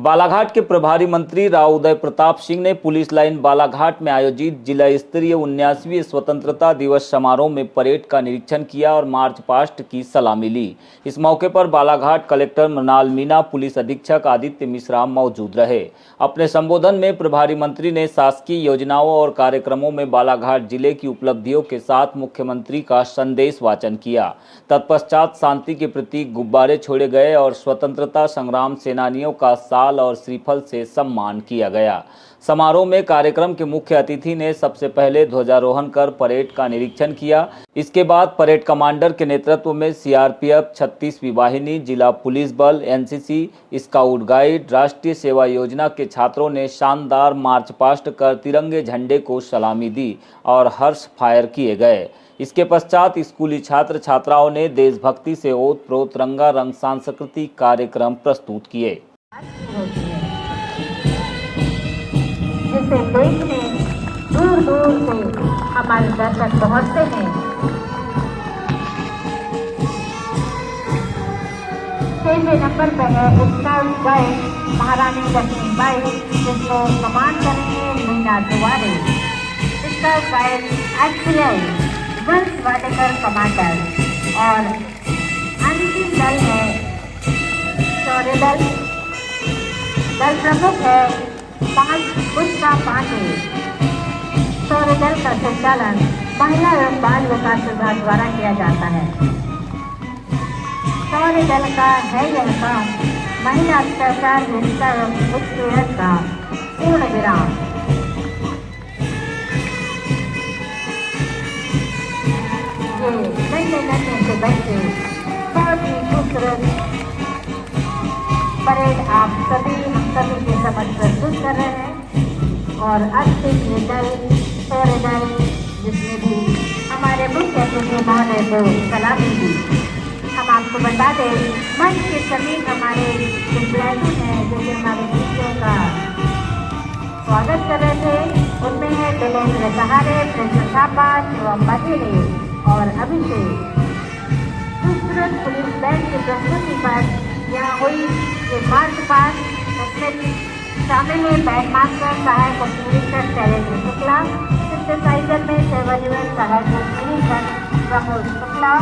बालाघाट के प्रभारी मंत्री राव उदय प्रताप सिंह ने पुलिस लाइन बालाघाट में आयोजित जिला स्तरीय 19वीं स्वतंत्रता दिवस समारोह में परेड का निरीक्षण किया और मार्च पास्ट की सलामी ली। इस मौके पर बालाघाट कलेक्टर मृणाल मीणा, पुलिस अधीक्षक आदित्य मिश्रा मौजूद रहे। अपने संबोधन में प्रभारी मंत्री ने शासकीय योजनाओं और कार्यक्रमों में बालाघाट जिले की उपलब्धियों के साथ मुख्यमंत्री का संदेश वाचन किया। तत्पश्चात शांति के प्रतीक गुब्बारे छोड़े गए और स्वतंत्रता संग्राम सेनानियों का साल और श्रीफल से सम्मान किया गया। समारोह में कार्यक्रम के मुख्य अतिथि ने सबसे पहले ध्वजारोहण कर परेड का निरीक्षण किया। इसके बाद परेड कमांडर के नेतृत्व में सीआरपीएफ, 36वीं वाहिनी, जिला पुलिस बल, एनसीसी, स्काउट गाइड, राष्ट्रीय सेवा योजना के छात्रों ने शानदार मार्च पास्ट कर तिरंगे झंडे को सलामी दी और हर्ष फायर किए गए। इसके पश्चात स्कूली छात्र छात्राओं ने देशभक्ति से ओत-प्रोत रंगारंग सांस्कृतिक कार्यक्रम प्रस्तुत किए। जिसे देखने दूर दूर से हमारे दर्शक पहुंचते हैं। पहले नंबर पर है स्काउट गाइड महारानी लक्ष्मीबाई, जिसको कमांड करेंगे Meena Tiwari. Scout guide XL girls Wadekar commander और अंतिम दल है शौर्य दल। दल प्रमुख है पुष्पा पांडे। शौर्य दल का संचालन महिला एवं बाल विकास विभाग द्वारा किया जाता है। शौर्य दल का है यह काम महिला अत्याचार, हिंसा एवं उत्पीड़न का पूर्ण विराम। ये नन्हे से बच्चे बहुत ही खूबसूरत परेड आप सभी हम सभी के समक्ष प्रस्तुत कर रहे हैं। और अंतिम ये दल शौर्य दल, जिसमें भी हमारे मुख्य अतिथि महोदय को सलामी दी। हम आपको बता दें, मंच के सभी हमारे विद्यार्थी हैं जो कि हमारे बच्चों का स्वागत कर रहे थे। उनमें है दिलेंद्र सहारे, प्रिंस थापा, शिवम बघेले और अभिषेक। खूबसूरत पुलिस बैंड की प्रस्तुति पर यहाँ हुई ये मार्च पास्ट, उसमें शामिल है बैंड मास्टर सहायक उप निरीक्षक शैलेंद्र शुक्ला, सिंथेसाइजर में सेवानिवृत्त सहायक उप निरीक्षक प्रमोद शुक्ला,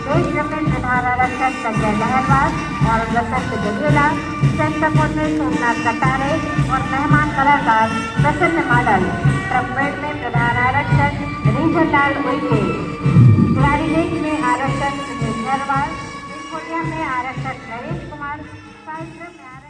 देश रक्षण प्रधान आरक्षक संजय लहरवाल और वसंत गजेला, सेंटरपोर्ट में सोमनाथ कटारे और मेहमान कलाकार प्रसन्न माडल, ट्रम्पेट में प्रधान आरक्षक रीझनलाल उइके, क्लारिनेट में आरक्षक सुनील लहरवाल, सिम्फोनिया में आरक्षक नरेश कुमार, साहित्य में आरक्षक।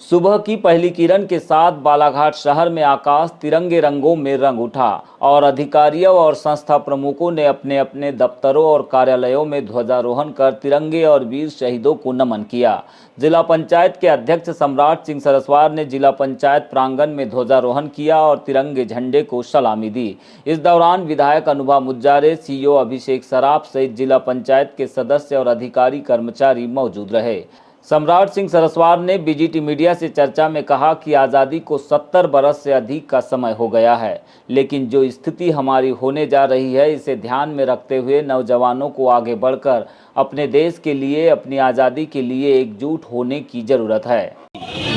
सुबह की पहली किरण के साथ बालाघाट शहर में आकाश तिरंगे रंगों में रंग उठा और अधिकारियों और संस्था प्रमुखों ने अपने अपने दफ्तरों और कार्यालयों में ध्वजारोहण कर तिरंगे और वीर शहीदों को नमन किया। जिला पंचायत के अध्यक्ष सम्राट सिंह सरस्वार ने जिला पंचायत प्रांगण में ध्वजारोहण किया और तिरंगे झंडे को सलामी दी। इस दौरान विधायक अनुभा मुज्जारे, सीईओ अभिषेक सराफ सहित जिला पंचायत के सदस्य और अधिकारी कर्मचारी मौजूद रहे। सम्राट सिंह सरस्वार ने बीजीटी मीडिया से चर्चा में कहा कि आज़ादी को 70 बरस से अधिक का समय हो गया है, लेकिन जो स्थिति हमारी होने जा रही है, इसे ध्यान में रखते हुए नौजवानों को आगे बढ़कर अपने देश के लिए, अपनी आज़ादी के लिए एकजुट होने की ज़रूरत है।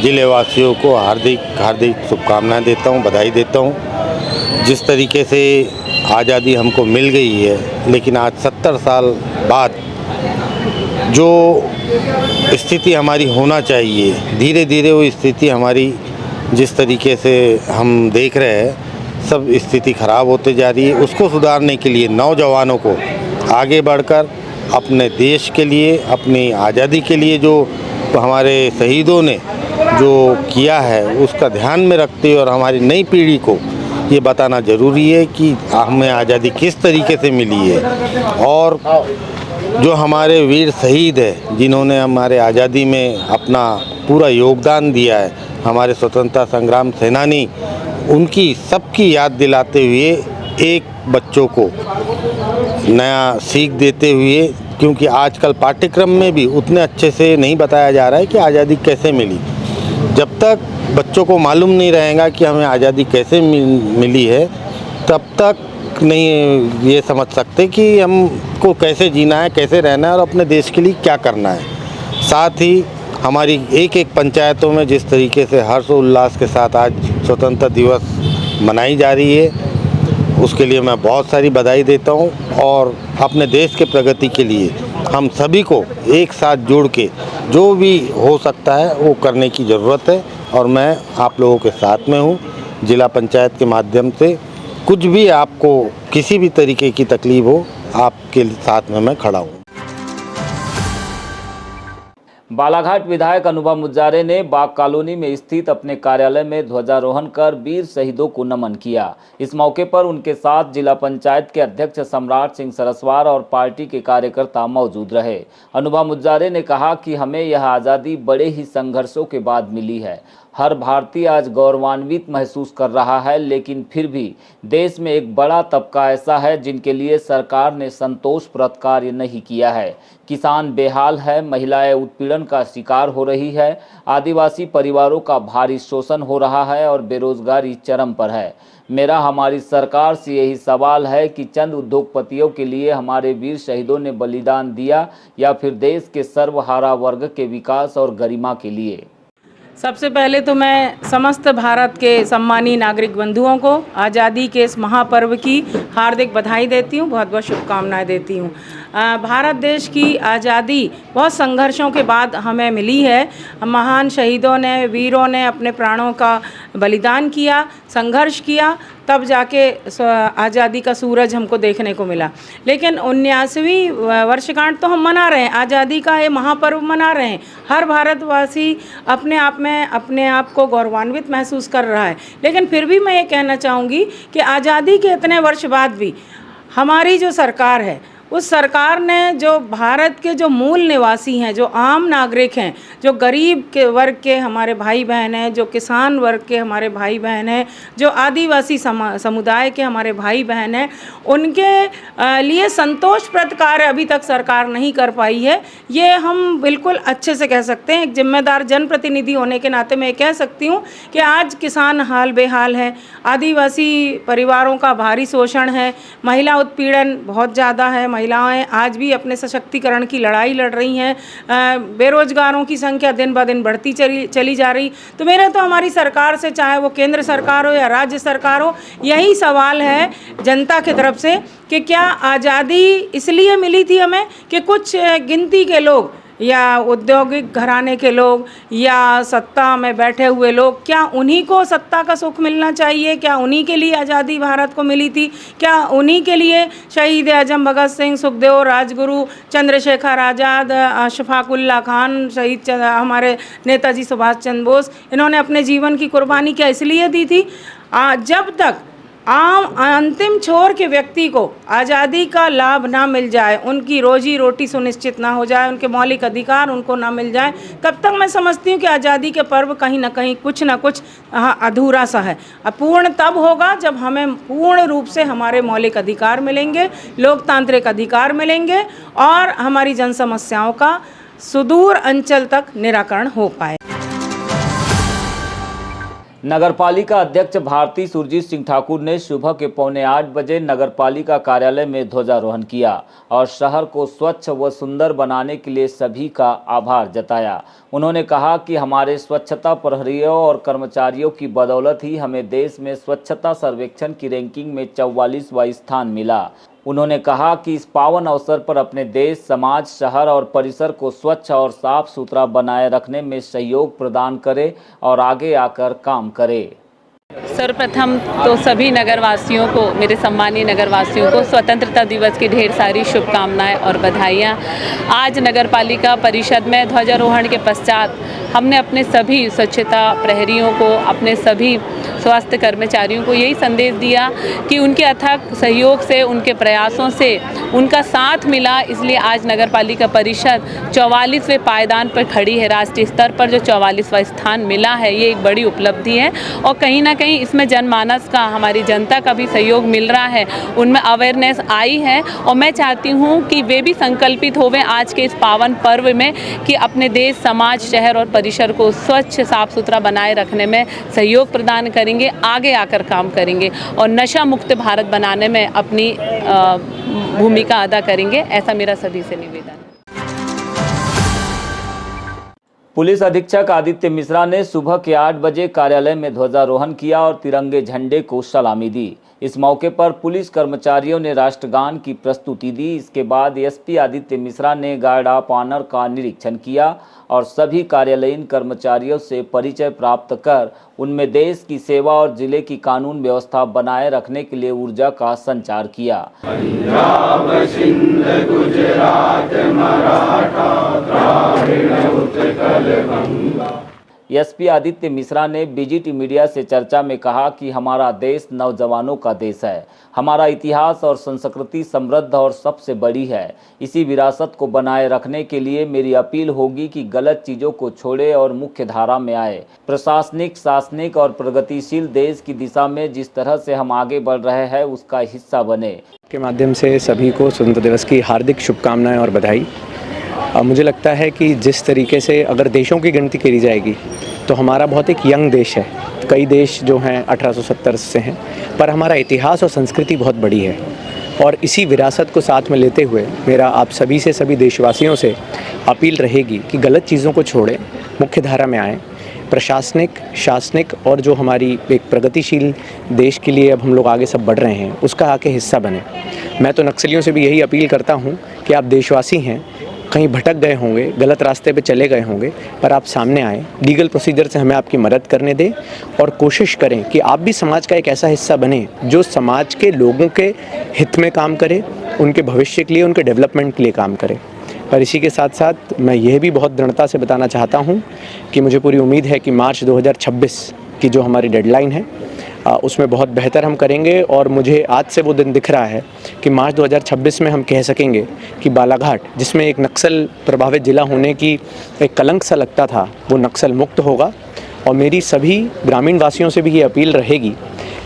जिले वासियों को हार्दिक शुभकामनाएं देता हूं, बधाई देता हूं। जिस तरीके से आज़ादी हमको मिल गई है, लेकिन आज 70 साल बाद जो स्थिति हमारी होना चाहिए, धीरे धीरे वो स्थिति हमारी जिस तरीके से हम देख रहे हैं, सब स्थिति खराब होते जा रही है। उसको सुधारने के लिए नौजवानों को आगे बढ़कर अपने देश के लिए, अपनी आज़ादी के लिए जो हमारे शहीदों ने जो किया है, उसका ध्यान में रखते हुए और हमारी नई पीढ़ी को ये बताना ज़रूरी है कि हमें आज़ादी किस तरीके से मिली है। और जो हमारे वीर शहीद हैं, जिन्होंने हमारे आज़ादी में अपना पूरा योगदान दिया है, हमारे स्वतंत्रता संग्राम सेनानी, उनकी सबकी याद दिलाते हुए एक बच्चों को नया सीख देते हुए, क्योंकि आजकल पाठ्यक्रम में भी उतने अच्छे से नहीं बताया जा रहा है कि आज़ादी कैसे मिली। जब तक बच्चों को मालूम नहीं रहेगा कि हमें आज़ादी कैसे मिली है, तब तक नहीं ये समझ सकते कि हमको कैसे जीना है, कैसे रहना है और अपने देश के लिए क्या करना है। साथ ही हमारी एक एक पंचायतों में जिस तरीके से हर्षोल्लास के साथ आज स्वतंत्रता दिवस मनाई जा रही है, उसके लिए मैं बहुत सारी बधाई देता हूं। और अपने देश के प्रगति के लिए हम सभी को एक साथ जोड़ के जो भी हो सकता है वो करने की ज़रूरत है, और मैं आप लोगों के साथ में हूं। जिला पंचायत के माध्यम से कुछ भी आपको किसी भी तरीके की तकलीफ हो, आपके साथ में मैं खड़ा हूं। बालाघाट विधायक अनुभव मुजारे ने बाग कॉलोनी में स्थित अपने कार्यालय में ध्वजारोहण कर वीर शहीदों को नमन किया। इस मौके पर उनके साथ जिला पंचायत के अध्यक्ष सम्राट सिंह सरस्वार और पार्टी के कार्यकर्ता मौजूद रहे। अनुभव मुजारे ने कहा कि हमें यह आज़ादी बड़े ही संघर्षों के बाद मिली है। हर भारतीय आज गौरवान्वित महसूस कर रहा है, लेकिन फिर भी देश में एक बड़ा तबका ऐसा है जिनके लिए सरकार ने संतोषप्रद कार्य नहीं किया है। किसान बेहाल है, महिलाएं उत्पीड़न का शिकार हो रही है, आदिवासी परिवारों का भारी शोषण हो रहा है और बेरोजगारी चरम पर है। मेरा हमारी सरकार से यही सवाल है कि चंद उद्योगपतियों के लिए हमारे वीर शहीदों ने बलिदान दिया या फिर देश के सर्वहारा वर्ग के विकास और गरिमा के लिए। सबसे पहले तो मैं समस्त भारत के सम्मानीय नागरिक बंधुओं को आज़ादी के इस महापर्व की हार्दिक बधाई देती हूँ, बहुत बहुत शुभकामनाएं देती हूँ। भारत देश की आज़ादी बहुत संघर्षों के बाद हमें मिली है। महान शहीदों ने, वीरों ने अपने प्राणों का बलिदान किया, संघर्ष किया, तब जाके आज़ादी का सूरज हमको देखने को मिला। लेकिन 79वीं वर्षगांठ तो हम मना रहे हैं, आज़ादी का ये महापर्व मना रहे हैं। हर भारतवासी अपने आप को गौरवान्वित महसूस कर रहा है। लेकिन फिर भी मैं ये कहना चाहूँगी कि आज़ादी के इतने वर्ष बाद भी हमारी जो सरकार है, उस सरकार ने जो भारत के जो मूल निवासी हैं, जो आम नागरिक हैं, जो गरीब के वर्ग के हमारे भाई बहन हैं, जो किसान वर्ग के हमारे भाई बहन हैं, जो आदिवासी समुदाय के हमारे भाई बहन हैं, उनके लिए संतोषप्रद कार्य अभी तक सरकार नहीं कर पाई है। ये हम बिल्कुल अच्छे से कह सकते हैं। एक जिम्मेदार जनप्रतिनिधि होने के नाते मैं कह सकती हूँ कि आज किसान हाल बेहाल है, आदिवासी परिवारों का भारी शोषण है, महिला उत्पीड़न बहुत ज़्यादा है, महिलाएं आज भी अपने सशक्तिकरण की लड़ाई लड़ रही हैं, बेरोजगारों की संख्या दिन ब दिन बढ़ती चली जा रही। तो मेरा तो हमारी सरकार से, चाहे वो केंद्र सरकार हो या राज्य सरकार हो, यही सवाल है जनता की तरफ से कि क्या आज़ादी इसलिए मिली थी हमें कि कुछ गिनती के लोग या औद्योगिक घराने के लोग या सत्ता में बैठे हुए लोग, क्या उन्हीं को सत्ता का सुख मिलना चाहिए? क्या उन्हीं के लिए आज़ादी भारत को मिली थी? क्या उन्हीं के लिए शहीद आजम भगत सिंह, सुखदेव, राजगुरु, चंद्रशेखर आज़ाद, अशफाक उल्लाह खान, शहीद हमारे नेताजी सुभाष चंद्र बोस, इन्होंने अपने जीवन की कुर्बानी क्या इसलिए दी थी? जब तक आम अंतिम छोर के व्यक्ति को आज़ादी का लाभ ना मिल जाए, उनकी रोजी रोटी सुनिश्चित ना हो जाए, उनके मौलिक अधिकार उनको ना मिल जाए, तब तक मैं समझती हूँ कि आज़ादी के पर्व कहीं ना कहीं कुछ ना कुछ अधूरा सा है। पूर्ण तब होगा जब हमें पूर्ण रूप से हमारे मौलिक अधिकार मिलेंगे, लोकतांत्रिक अधिकार मिलेंगे और हमारी जन समस्याओं का सुदूर अंचल तक निराकरण हो पाए। नगरपालिका अध्यक्ष भारती सुरजीत सिंह ठाकुर ने सुबह के 7:45 बजे नगरपालिका कार्यालय में ध्वजारोहण किया और शहर को स्वच्छ व सुंदर बनाने के लिए सभी का आभार जताया। उन्होंने कहा कि हमारे स्वच्छता प्रहरियों और कर्मचारियों की बदौलत ही हमें देश में स्वच्छता सर्वेक्षण की रैंकिंग में 44वां स्थान मिला। उन्होंने कहा कि इस पावन अवसर पर अपने देश, समाज, शहर और परिसर को स्वच्छ और साफ सुथरा बनाए रखने में सहयोग प्रदान करें और आगे आकर काम करें। सर्वप्रथम तो सभी नगरवासियों को, मेरे सम्मानीय नगरवासियों को स्वतंत्रता दिवस की ढेर सारी शुभकामनाएं और बधाइयाँ। आज नगरपालिका परिषद में ध्वजारोहण के पश्चात हमने अपने सभी स्वच्छता प्रहरियों को, अपने सभी स्वास्थ्य कर्मचारियों को यही संदेश दिया कि उनके अथक सहयोग से, उनके प्रयासों से उनका साथ मिला, इसलिए आज नगरपालिका परिषद 44वें पायदान पर खड़ी है। राष्ट्रीय स्तर पर जो 44वां स्थान मिला है, ये एक बड़ी उपलब्धि है और कहीं ना कहीं इसमें जनमानस का, हमारी जनता का भी सहयोग मिल रहा है, उनमें अवेयरनेस आई है और मैं चाहती हूँ कि वे भी संकल्पित होवें आज के इस पावन पर्व में कि अपने देश, समाज, शहर और परिसर को स्वच्छ, साफ सुथरा बनाए रखने में सहयोग प्रदान करेंगे, आगे आकर काम करेंगे और नशा मुक्त भारत बनाने में अपनी भूमिका अदा करेंगे। ऐसा मेरा सभी से निवेदन है। पुलिस अधीक्षक आदित्य मिश्रा ने सुबह के 8 बजे कार्यालय में ध्वजारोहण किया और तिरंगे झंडे को सलामी दी। इस मौके पर पुलिस कर्मचारियों ने राष्ट्रगान की प्रस्तुति दी। इसके बाद एसपी आदित्य मिश्रा ने गार्ड ऑफ ऑनर का निरीक्षण किया और सभी कार्यालयीन कर्मचारियों से परिचय प्राप्त कर उनमें देश की सेवा और जिले की कानून व्यवस्था बनाए रखने के लिए ऊर्जा का संचार किया। पंजाब सिंध गुजरात मराठा द्राविड़ उत्कल गंगा। एसपी आदित्य मिश्रा ने बीजीटी मीडिया से चर्चा में कहा कि हमारा देश नौजवानों का देश है। हमारा इतिहास और संस्कृति समृद्ध और सबसे बड़ी है। इसी विरासत को बनाए रखने के लिए मेरी अपील होगी कि गलत चीज़ों को छोड़े और मुख्य धारा में आए। प्रशासनिक, शासनिक और प्रगतिशील देश की दिशा में जिस तरह से हम आगे बढ़ रहे हैं उसका हिस्सा बने। के माध्यम से सभी को स्वतंत्रता दिवस की हार्दिक शुभकामनाएं और बधाई। मुझे लगता है कि जिस तरीके से अगर देशों की गिनती करी जाएगी तो हमारा बहुत एक यंग देश है। कई देश जो हैं 1870 से हैं, पर हमारा इतिहास और संस्कृति बहुत बड़ी है। और इसी विरासत को साथ में लेते हुए मेरा आप सभी से, सभी देशवासियों से अपील रहेगी कि गलत चीज़ों को छोड़ें, मुख्य धारा में आएँ। प्रशासनिक, शासनिक और जो हमारी एक प्रगतिशील देश के लिए अब हम लोग आगे सब बढ़ रहे हैं उसका आके हिस्सा बने। मैं तो नक्सलियों से भी यही अपील करता हूँ कि आप देशवासी हैं, कहीं भटक गए होंगे, गलत रास्ते पे चले गए होंगे, पर आप सामने आएँ, लीगल प्रोसीजर से हमें आपकी मदद करने दें और कोशिश करें कि आप भी समाज का एक ऐसा हिस्सा बने जो समाज के लोगों के हित में काम करे, उनके भविष्य के लिए, उनके डेवलपमेंट के लिए काम करे। पर इसी के साथ साथ मैं यह भी बहुत दृढ़ता से बताना चाहता हूँ कि मुझे पूरी उम्मीद है कि मार्च 2026 की जो हमारी डेडलाइन है उसमें बहुत बेहतर हम करेंगे। और मुझे आज से वो दिन दिख रहा है कि मार्च 2026 में हम कह सकेंगे कि बालाघाट, जिसमें एक नक्सल प्रभावित ज़िला होने की एक कलंक सा लगता था, वो नक्सल मुक्त होगा। और मेरी सभी ग्रामीण वासियों से भी ये अपील रहेगी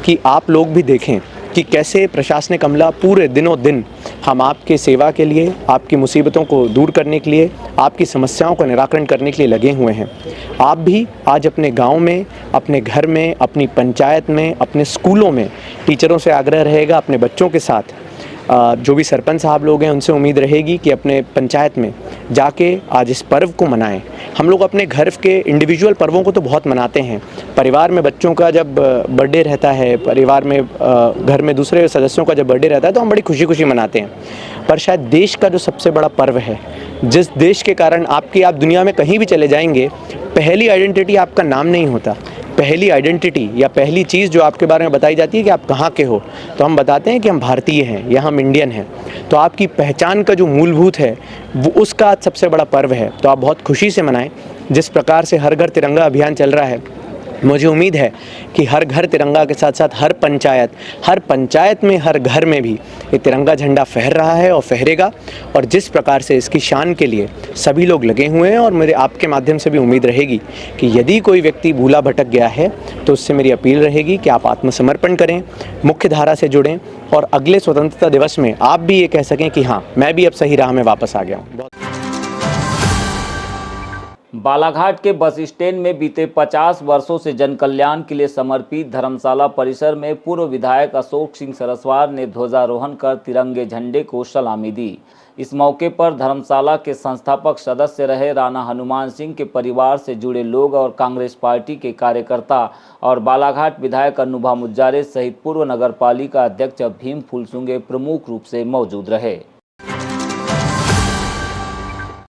कि आप लोग भी देखें कि कैसे प्रशासनिक अमला पूरे दिनों दिन हम आपके सेवा के लिए, आपकी मुसीबतों को दूर करने के लिए, आपकी समस्याओं का निराकरण करने के लिए लगे हुए हैं। आप भी आज अपने गांव में, अपने घर में, अपनी पंचायत में, अपने स्कूलों में टीचरों से आग्रह रहेगा, अपने बच्चों के साथ जो भी सरपंच साहब लोग हैं उनसे उम्मीद रहेगी कि अपने पंचायत में जाके आज इस पर्व को मनाएं। हम लोग अपने घर के इंडिविजुअल पर्वों को तो बहुत मनाते हैं। परिवार में बच्चों का जब बर्थडे रहता है, परिवार में घर में दूसरे सदस्यों का जब बर्थडे रहता है तो हम बड़ी खुशी खुशी मनाते हैं। पर शायद देश का जो सबसे बड़ा पर्व है, जिस देश के कारण आप दुनिया में कहीं भी चले जाएंगे, पहली आइडेंटिटी आपका नाम नहीं होता। पहली आइडेंटिटी या पहली चीज़ जो आपके बारे में बताई जाती है कि आप कहाँ के हो, तो हम बताते हैं कि हम भारतीय हैं या हम इंडियन हैं। तो आपकी पहचान का जो मूलभूत है वो उसका आज सबसे बड़ा पर्व है। तो आप बहुत खुशी से मनाएं। जिस प्रकार से हर घर तिरंगा अभियान चल रहा है, मुझे उम्मीद है कि हर घर तिरंगा के साथ साथ हर पंचायत में, हर घर में भी ये तिरंगा झंडा फहर रहा है और फहरेगा। और जिस प्रकार से इसकी शान के लिए सभी लोग लगे हुए हैं, और मेरे आपके माध्यम से भी उम्मीद रहेगी कि यदि कोई व्यक्ति भूला भटक गया है तो उससे मेरी अपील रहेगी कि आप आत्मसमर्पण करें, मुख्य धारा से जुड़ें और अगले स्वतंत्रता दिवस में आप भी ये कह सकें कि हाँ, मैं भी अब सही राह में वापस आ गया हूँ। बालाघाट के बस स्टैंड में बीते 50 वर्षों से जन कल्याण के लिए समर्पित धर्मशाला परिसर में पूर्व विधायक अशोक सिंह सरस्वार ने ध्वजारोहण कर तिरंगे झंडे को सलामी दी। इस मौके पर धर्मशाला के संस्थापक सदस्य रहे राणा हनुमान सिंह के परिवार से जुड़े लोग और कांग्रेस पार्टी के कार्यकर्ता और बालाघाट विधायक अनुभा मुजारे सहित पूर्व नगर पालिका अध्यक्ष भीम फुलसुंगे प्रमुख रूप से मौजूद रहे।